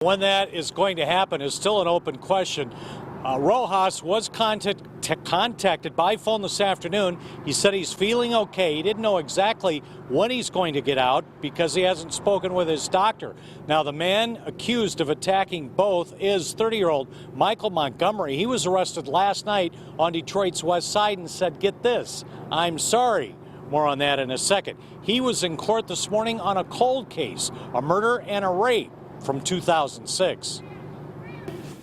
When that is going to happen is still an open question. Rojas was contacted by phone this afternoon. He said he's feeling okay. He didn't know exactly when he's going to get out because he hasn't spoken with his doctor. Now, the man accused of attacking both is 30-year-old Michael Montgomery. He was arrested last night on Detroit's west side and said, get this, I'm sorry. More on that in a second. He was in court this morning on a cold case, a murder and a rape from 2006.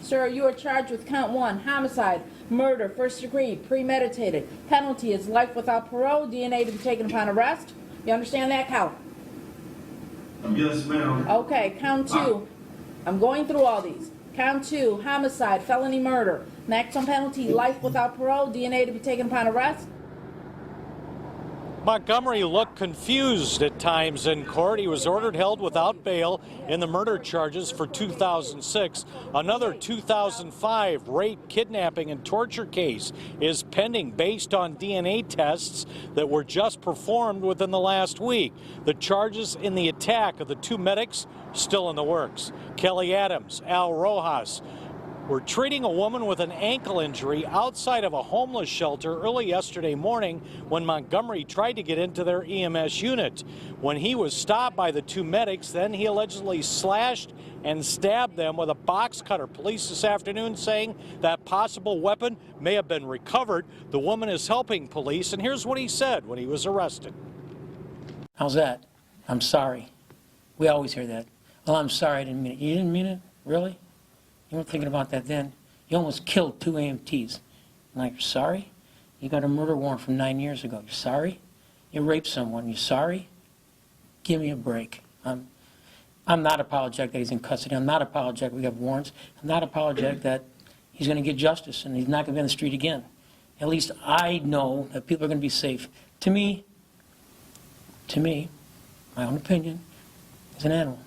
Sir, you are charged with count 1, homicide, murder, first degree, premeditated. Penalty is life without parole, DNA to be taken upon arrest. You understand that, count? Yes, ma'am. Okay, count 2. I'm going through all these. Count 2, homicide, felony murder. Maximum penalty, life without parole, DNA to be taken upon arrest. Montgomery looked confused at times in court. He was ordered held without bail in the murder charges for 2006. Another 2005 rape, kidnapping, and torture case is pending based on DNA tests that were just performed within the last week. The charges in the attack of the two medics still in the works. Kelly Adams, Al Rojas were treating a woman with an ankle injury outside of a homeless shelter early yesterday morning when Montgomery tried to get into their EMS unit. When he was stopped by the two medics, then he allegedly slashed and stabbed them with a box cutter. Police this afternoon saying that possible weapon may have been recovered. The woman is helping police, and here's what he said when he was arrested. How's that? I'm sorry. We always hear that. Well, I'm sorry, I didn't mean it. You didn't mean it? Really? You weren't thinking about that then. You almost killed 2 EMTs. I'm like, you're sorry? You got a murder warrant from 9 years ago. You're sorry? You raped someone. You're sorry? Give me a break. I'm not apologetic that he's in custody. I'm not apologetic we have warrants. I'm not apologetic that he's going to get justice and he's not going to be on the street again. At least I know that people are going to be safe. To me, my own opinion, he's an animal.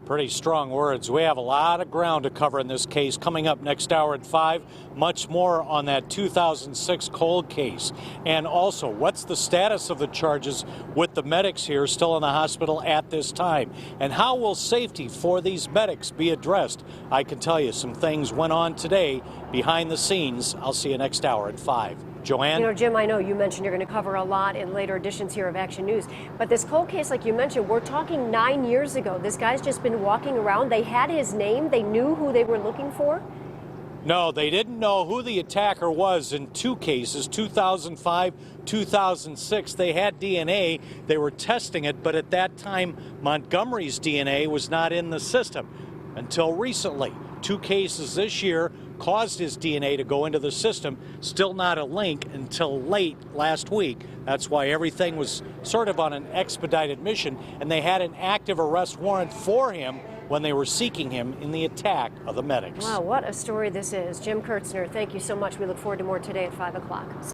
Pretty strong words. We have a lot of ground to cover in this case. Coming up next hour at 5, much more on that 2006 cold case. And also, what's the status of the charges with the medics here still in the hospital at this time? And how will safety for these medics be addressed? I can tell you some things went on today behind the scenes. I'll see you next hour at 5. Joanne? You know, Jim, I know you mentioned you're going to cover a lot in later editions here of Action News, but this cold case, like you mentioned, we're talking 9 years ago. This guy's just been walking around. They had his name. They knew who they were looking for. No, they didn't know who the attacker was in 2 cases, 2005, 2006. They had DNA. They were testing it, but at that time, Montgomery's DNA was not in the system until recently. 2 cases this year caused his DNA to go into the system. Still not a link until late last week. That's why everything was sort of on an expedited mission, and they had an active arrest warrant for him when they were seeking him in the attack of the medics. Wow, what a story this is. Jim Kurtzner, thank you so much. We look forward to more today at 5 o'clock.